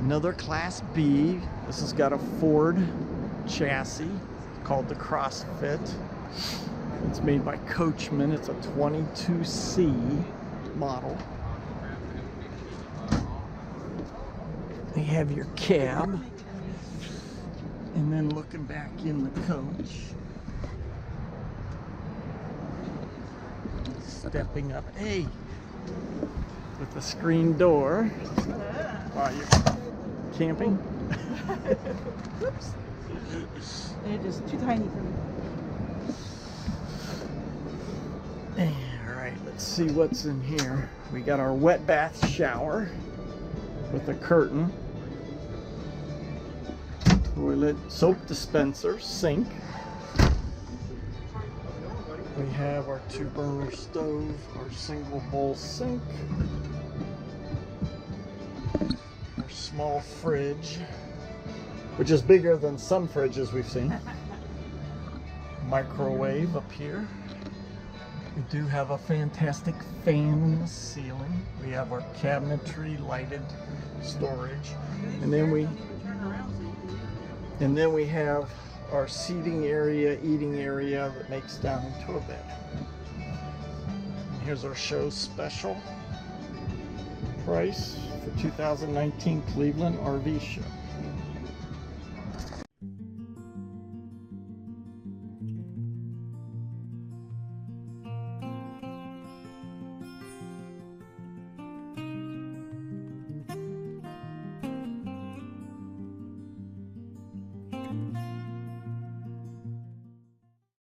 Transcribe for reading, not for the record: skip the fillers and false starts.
Another Class B. This has got a Ford chassis called the Crossfit. It's made by Coachmen. It's a 22C model. They have your cab. And then looking back in the coach, stepping up, hey, with the screen door while you're camping. Whoops. They're just too tiny for me. Alright, let's see what's in here. We got our wet bath shower with a curtain, toilet, soap dispenser, sink. We have our 2-burner stove, our single bowl sink, our small fridge, which is bigger than some fridges we've seen. Microwave up here. We do have a fantastic fan in the ceiling. We have our cabinetry, lighted storage, and then we have our seating area, eating area that makes down into a bed. And here's our show special price for 2019 Cleveland RV Show.